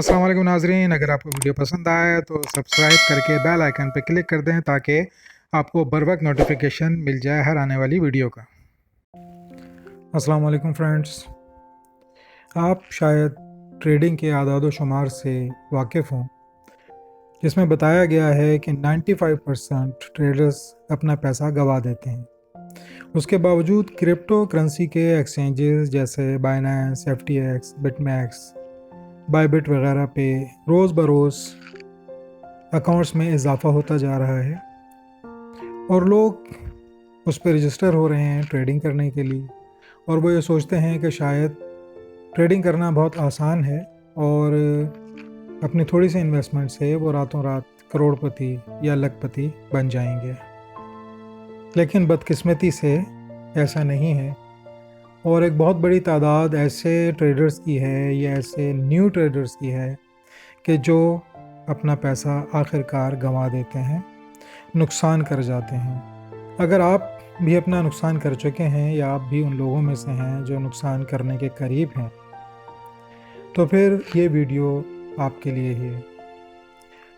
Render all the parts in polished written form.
अस्सलाम वालेकुम नाजरीन, अगर आपको वीडियो पसंद आया तो सब्सक्राइब करके बेल आइकन पर क्लिक कर दें ताकि आपको बर वक्त नोटिफिकेशन मिल जाए हर आने वाली वीडियो का। अस्सलाम वालेकुम फ्रेंड्स, आप शायद ट्रेडिंग के आदाद शुमार से वाकिफ़ हों जिसमें बताया गया है कि 95% ट्रेडर्स अपना पैसा गंवा देते हैं। उसके बावजूद क्रिप्टो करेंसी के एक्सचेंजेस जैसे बाइनेंस, FTX, बिटमैक्स, बायबिट वगैरह पे रोज़ बरोज़ अकाउंट्स में इजाफा होता जा रहा है और लोग उस पर रजिस्टर हो रहे हैं ट्रेडिंग करने के लिए। और वो ये सोचते हैं कि शायद ट्रेडिंग करना बहुत आसान है और अपनी थोड़ी सी इन्वेस्टमेंट से वो रातों रात करोड़पति या लखपति बन जाएंगे। लेकिन बदकिस्मती से ऐसा नहीं है और एक बहुत बड़ी तादाद ऐसे ट्रेडर्स की है या ऐसे न्यू ट्रेडर्स की है कि जो अपना पैसा आखिरकार गंवा देते हैं, नुकसान कर जाते हैं। अगर आप भी अपना नुकसान कर चुके हैं या आप भी उन लोगों में से हैं जो नुकसान करने के करीब हैं, तो फिर ये वीडियो आपके लिए ही है।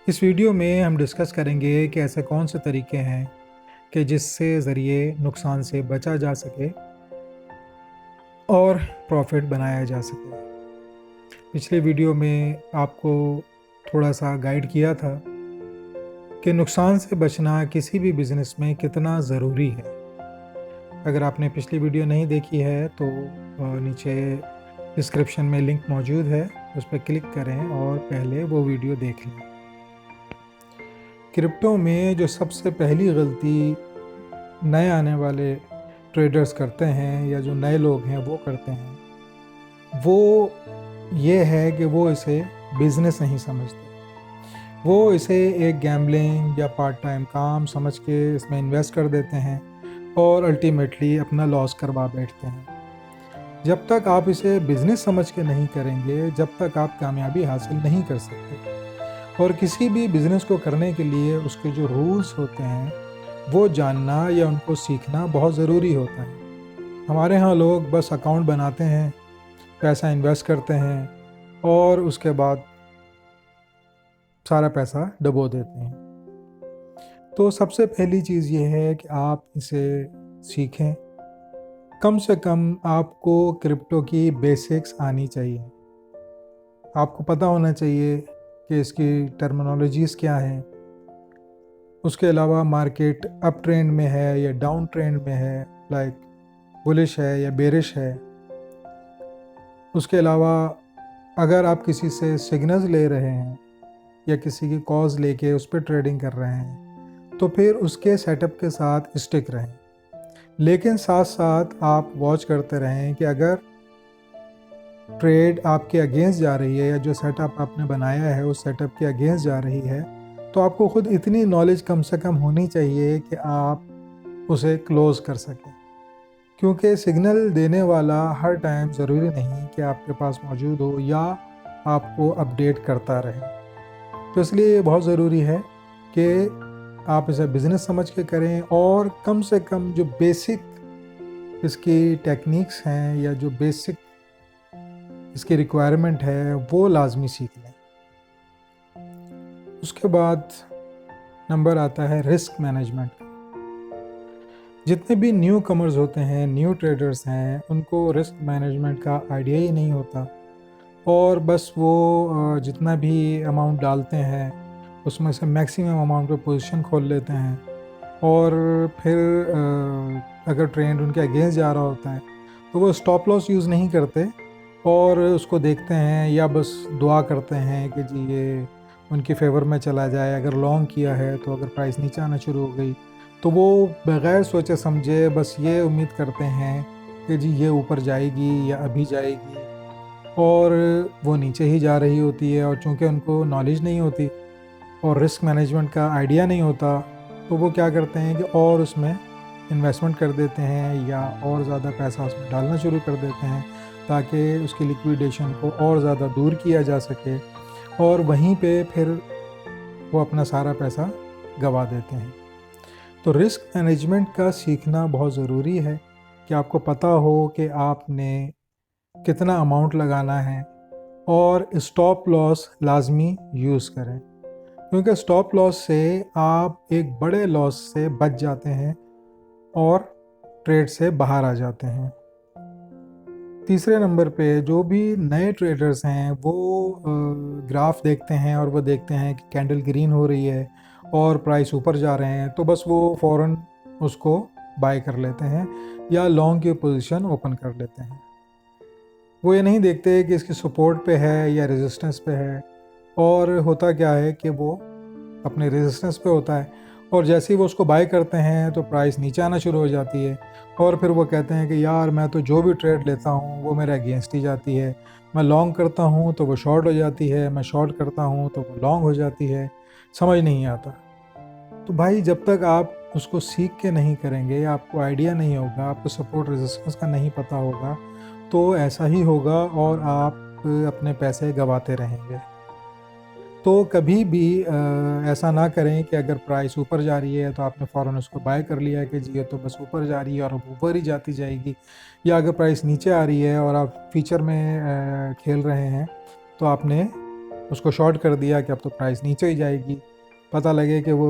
इस वीडियो में हम डिस्कस करेंगे कि ऐसे कौन से तरीके हैं कि जिससे ज़रिए नुकसान से बचा जा सके और प्रॉफिट बनाया जा सके। पिछले वीडियो में आपको थोड़ा सा गाइड किया था कि नुकसान से बचना किसी भी बिज़नेस में कितना ज़रूरी है। अगर आपने पिछली वीडियो नहीं देखी है तो नीचे डिस्क्रिप्शन में लिंक मौजूद है, उस पर क्लिक करें और पहले वो वीडियो देख लें। क्रिप्टो में जो सबसे पहली गलती नए आने वाले ट्रेडर्स करते हैं या जो नए लोग हैं वो करते हैं, वो ये है कि वो इसे बिज़नेस नहीं समझते। वो इसे एक गैम्बलिंग या पार्ट टाइम काम समझ के इसमें इन्वेस्ट कर देते हैं और अल्टीमेटली अपना लॉस करवा बैठते हैं। जब तक आप इसे बिज़नेस समझ के नहीं करेंगे, जब तक आप कामयाबी हासिल नहीं कर सकते। और किसी भी बिज़नेस को करने के लिए उसके जो रूल्स होते हैं वो जानना या उनको सीखना बहुत ज़रूरी होता है। हमारे यहाँ लोग बस अकाउंट बनाते हैं, पैसा इन्वेस्ट करते हैं और उसके बाद सारा पैसा डुबो देते हैं। तो सबसे पहली चीज़ ये है कि आप इसे सीखें। कम से कम आपको क्रिप्टो की बेसिक्स आनी चाहिए। आपको पता होना चाहिए कि इसकी टर्मिनोलॉजीज़ क्या हैं। उसके अलावा मार्केट अप ट्रेंड में है या डाउन ट्रेंड में है, लाइक बुलिश है या बेरिश है। उसके अलावा अगर आप किसी से सिग्नल्स ले रहे हैं या किसी की कॉज लेके उस पर ट्रेडिंग कर रहे हैं तो फिर उसके सेटअप के साथ स्टिक रहें। लेकिन साथ साथ आप वॉच करते रहें कि अगर ट्रेड आपके अगेंस्ट जा रही है या जो सेटअप आपने बनाया है उस सेटअप के अगेंस्ट जा रही है तो आपको ख़ुद इतनी नॉलेज कम से कम होनी चाहिए कि आप उसे क्लोज़ कर सकें। क्योंकि सिग्नल देने वाला हर टाइम ज़रूरी नहीं कि आपके पास मौजूद हो या आपको अपडेट करता रहे। तो इसलिए ये बहुत ज़रूरी है कि आप इसे बिज़नेस समझ के करें और कम से कम जो बेसिक इसकी टेक्निक्स हैं या जो बेसिक इसकी रिक्वायरमेंट है वो लाजमी सीख लें। उसके बाद नंबर आता है रिस्क मैनेजमेंट। जितने भी न्यू कमर्स होते हैं, न्यू ट्रेडर्स हैं, उनको रिस्क मैनेजमेंट का आइडिया ही नहीं होता और बस वो जितना भी अमाउंट डालते हैं उसमें से मैक्सिमम अमाउंट पे पोजीशन खोल लेते हैं और फिर अगर ट्रेंड उनके अगेंस्ट जा रहा होता है तो वो स्टॉप लॉस यूज़ नहीं करते और उसको देखते हैं या बस दुआ करते हैं कि जी ये उनके फेवर में चला जाए। अगर लॉन्ग किया है तो अगर प्राइस नीचे आना शुरू हो गई तो वो बग़ैर सोचे समझे बस ये उम्मीद करते हैं कि जी ये ऊपर जाएगी या अभी जाएगी, और वो नीचे ही जा रही होती है। और चूँकि उनको नॉलेज नहीं होती और रिस्क मैनेजमेंट का आइडिया नहीं होता तो वो क्या करते हैं कि और उसमें इन्वेस्टमेंट कर देते हैं या और ज़्यादा पैसा उसमें डालना शुरू कर देते हैं ताकि उसकी लिक्विडेशन को और ज़्यादा दूर किया जा सके और वहीं पे फिर वो अपना सारा पैसा गंवा देते हैं। तो रिस्क मैनेजमेंट का सीखना बहुत ज़रूरी है कि आपको पता हो कि आपने कितना अमाउंट लगाना है और स्टॉप लॉस लाजमी यूज़ करें, क्योंकि स्टॉप लॉस से आप एक बड़े लॉस से बच जाते हैं और ट्रेड से बाहर आ जाते हैं। तीसरे नंबर पे जो भी नए ट्रेडर्स हैं वो ग्राफ देखते हैं और वो देखते हैं कि कैंडल ग्रीन हो रही है और प्राइस ऊपर जा रहे हैं, तो बस वो फ़ौरन उसको बाय कर लेते हैं या लॉन्ग की पोजीशन ओपन कर लेते हैं। वो ये नहीं देखते कि इसकी सपोर्ट पे है या रेजिस्टेंस पे है, और होता क्या है कि वो अपने रेजिस्टेंस पे होता है और जैसे ही वो उसको बाय करते हैं तो प्राइस नीचे आना शुरू हो जाती है और फिर वो कहते हैं कि यार मैं तो जो भी ट्रेड लेता हूँ वो मेरे अगेंस्ट ही जाती है, मैं लॉन्ग करता हूँ तो वो शॉर्ट हो जाती है, मैं शॉर्ट करता हूँ तो वो लॉन्ग हो जाती है, समझ नहीं आता। तो भाई जब तक आप उसको सीख के नहीं करेंगे, आपको आइडिया नहीं होगा, आपको सपोर्ट रेजिस्टेंस का नहीं पता होगा, तो ऐसा ही होगा और आप अपने पैसे गंवाते रहेंगे। तो कभी भी ऐसा ना करें कि अगर प्राइस ऊपर जा रही है तो आपने फ़ौरन उसको बाय कर लिया है कि जी ये तो बस ऊपर जा रही है और अब ऊपर ही जाती जाएगी, या अगर प्राइस नीचे आ रही है और आप फ्यूचर में खेल रहे हैं तो आपने उसको शॉर्ट कर दिया कि अब तो प्राइस नीचे ही जाएगी, पता लगे कि वो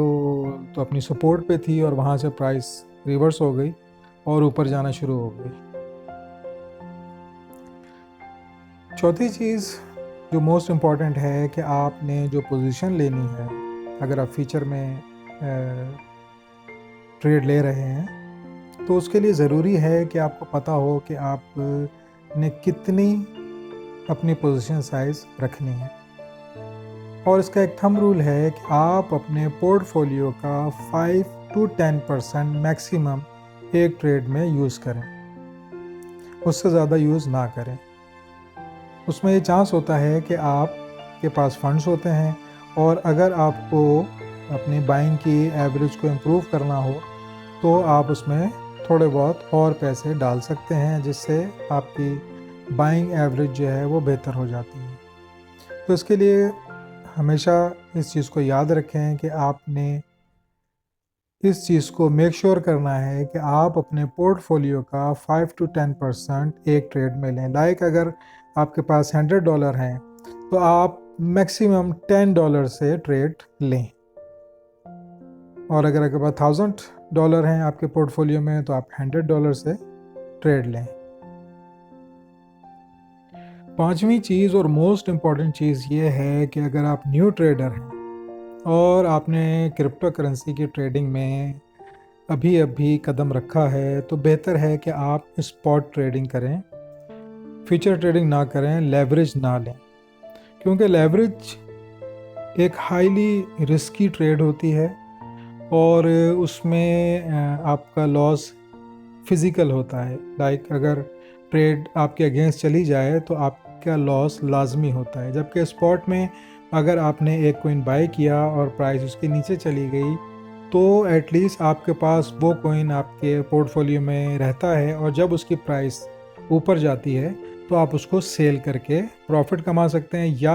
तो अपनी सपोर्ट पे थी और वहाँ से प्राइस रिवर्स हो गई और ऊपर जाना शुरू हो गई। चौथी चीज़ जो मोस्ट इम्पॉर्टेंट है कि आपने जो पोजीशन लेनी है, अगर आप फ्यूचर में ट्रेड ले रहे हैं तो उसके लिए ज़रूरी है कि आपको पता हो कि आपने कितनी अपनी पोजीशन साइज़ रखनी है। और इसका एक थंब रूल है कि आप अपने पोर्टफोलियो का 5 to 10% मैक्सिमम एक ट्रेड में यूज़ करें, उससे ज़्यादा यूज़ ना करें। उसमें ये चांस होता है कि आपके पास फंड्स होते हैं और अगर आपको अपनी बाइंग की एवरेज को इम्प्रूव करना हो तो आप उसमें थोड़े बहुत और पैसे डाल सकते हैं, जिससे आपकी बाइंग एवरेज जो है वो बेहतर हो जाती है। तो इसके लिए हमेशा इस चीज़ को याद रखें कि आपने इस चीज़ को मेक श्योर करना है कि आप अपने पोर्टफोलियो का 5 to 10% एक ट्रेड में लें। लाइक अगर आपके पास $100 हैं तो आप मैक्सिमम $10 से ट्रेड लें, और अगर आपके पास $1000 हैं आपके पोर्टफोलियो में तो आप $100 से ट्रेड लें। पांचवी चीज़ और मोस्ट इम्पॉर्टेंट चीज़ ये है कि अगर आप न्यू ट्रेडर हैं और आपने क्रिप्टो करेंसी की ट्रेडिंग में अभी अभी कदम रखा है, तो बेहतर है कि आप स्पॉट ट्रेडिंग करें, फ्यूचर ट्रेडिंग ना करें, लेवरेज ना लें, क्योंकि लेवरेज एक हाईली रिस्की ट्रेड होती है और उसमें आपका लॉस फिज़िकल होता है। लाइक अगर ट्रेड आपके अगेंस्ट चली जाए तो आपका लॉस लाजमी होता है, जबकि स्पॉट में अगर आपने एक कॉइन बाय किया और प्राइस उसके नीचे चली गई तो एटलीस्ट आपके पास वो कॉइन आपके पोर्टफोलियो में रहता है और जब उसकी प्राइस ऊपर जाती है तो आप उसको सेल करके प्रॉफिट कमा सकते हैं, या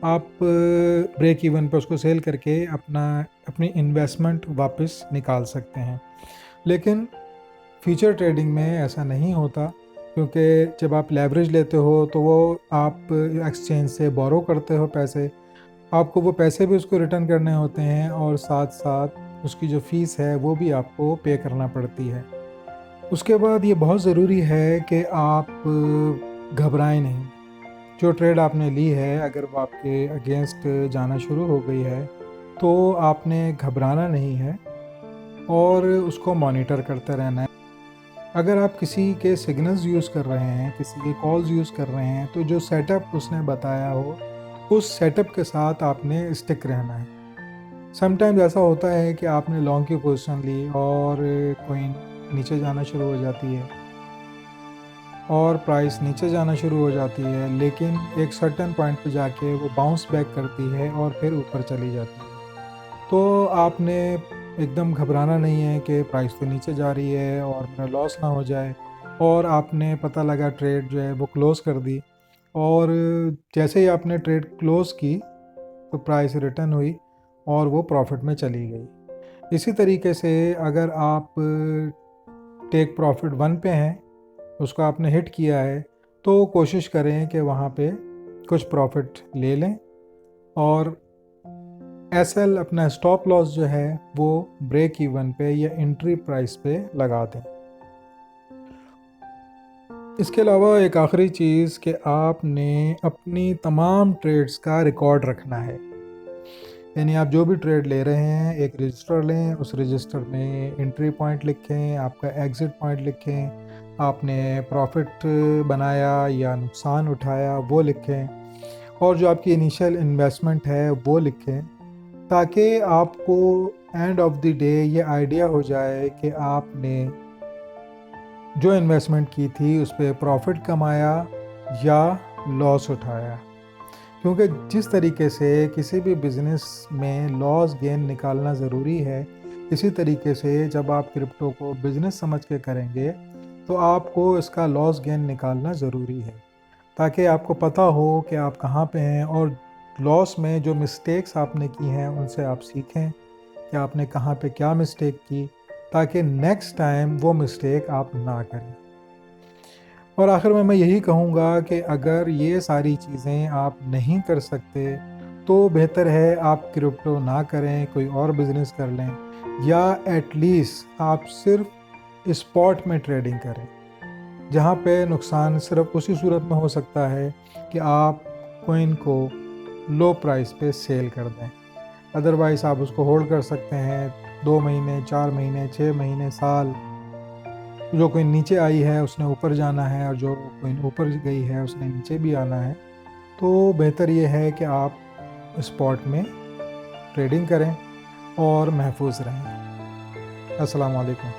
आप ब्रेक इवन पर उसको सेल करके अपनी इन्वेस्टमेंट वापस निकाल सकते हैं। लेकिन फ्यूचर ट्रेडिंग में ऐसा नहीं होता, क्योंकि जब आप लेवरेज लेते हो तो वो आप एक्सचेंज से बोरो करते हो पैसे, आपको वो पैसे भी उसको रिटर्न करने होते हैं और साथ साथ उसकी जो फ़ीस है वो भी आपको पे करना पड़ती है। उसके बाद ये बहुत ज़रूरी है कि आप घबराएं नहीं। जो ट्रेड आपने ली है अगर वो आपके अगेंस्ट जाना शुरू हो गई है तो आपने घबराना नहीं है और उसको मॉनिटर करते रहना है। अगर आप किसी के सिग्नल्स यूज़ कर रहे हैं, किसी के कॉल्स यूज़ कर रहे हैं, तो जो सेटअप उसने बताया हो उस सेटअप के साथ आपने स्टिक रहना है। समटाइम्स ऐसा होता है कि आपने लॉन्ग की पोजीशन ली और कॉइन नीचे जाना शुरू हो जाती है और प्राइस नीचे जाना शुरू हो जाती है, लेकिन एक सर्टेन पॉइंट पे जाके वो बाउंस बैक करती है और फिर ऊपर चली जाती है। तो आपने एकदम घबराना नहीं है कि प्राइस तो नीचे जा रही है और मेरा लॉस ना हो जाए, और आपने पता लगा ट्रेड जो है वो क्लोज़ कर दी और जैसे ही आपने ट्रेड क्लोज़ की तो प्राइस रिटर्न हुई और वो प्रॉफिट में चली गई। इसी तरीके से अगर आप टेक प्रॉफिट 1 पे हैं, उसको आपने हिट किया है, तो कोशिश करें कि वहाँ पे कुछ प्रॉफिट ले लें और एसएल अपना स्टॉप लॉस जो है वो ब्रेक इवन पे या एंट्री प्राइस पे लगा दें। इसके अलावा एक आखिरी चीज़ कि आपने अपनी तमाम ट्रेड्स का रिकॉर्ड रखना है। यानी आप जो भी ट्रेड ले रहे हैं एक रजिस्टर लें, उस रजिस्टर में एंट्री पॉइंट लिखें, आपका एग्ज़िट पॉइंट लिखें, आपने प्रॉफिट बनाया या नुकसान उठाया वो लिखें, और जो आपकी इनिशियल इन्वेस्टमेंट है वो लिखें, ताकि आपको एंड ऑफ द डे ये आइडिया हो जाए कि आपने जो इन्वेस्टमेंट की थी उस पर प्रॉफिट कमाया या लॉस उठाया। क्योंकि जिस तरीके से किसी भी बिज़नेस में लॉस गेन निकालना ज़रूरी है, इसी तरीके से जब आप क्रिप्टो को बिज़नेस समझ के करेंगे तो आपको इसका लॉस गेन निकालना ज़रूरी है, ताकि आपको पता हो कि आप कहाँ पे हैं और लॉस में जो मिस्टेक्स आपने की हैं उनसे आप सीखें कि आपने कहाँ पे क्या मिस्टेक की, ताकि नेक्स्ट टाइम वो मिस्टेक आप ना करें। और आखिर में मैं यही कहूँगा कि अगर ये सारी चीज़ें आप नहीं कर सकते तो बेहतर है आप क्रिप्टो ना करें, कोई और बिज़नेस कर लें, या एटलीस्ट आप सिर्फ स्पॉट में ट्रेडिंग करें, जहाँ पे नुकसान सिर्फ उसी सूरत में हो सकता है कि आप कॉइन को लो प्राइस पे सेल कर दें। अदरवाइज़ आप उसको होल्ड कर सकते हैं 2 महीने, 4 महीने, 6 महीने, साल। जो कोई नीचे आई है उसने ऊपर जाना है और जो कोई ऊपर गई है उसने नीचे भी आना है। तो बेहतर ये है कि आप स्पॉट में ट्रेडिंग करें और महफूज रहें। अस्सलाम वालेकुम।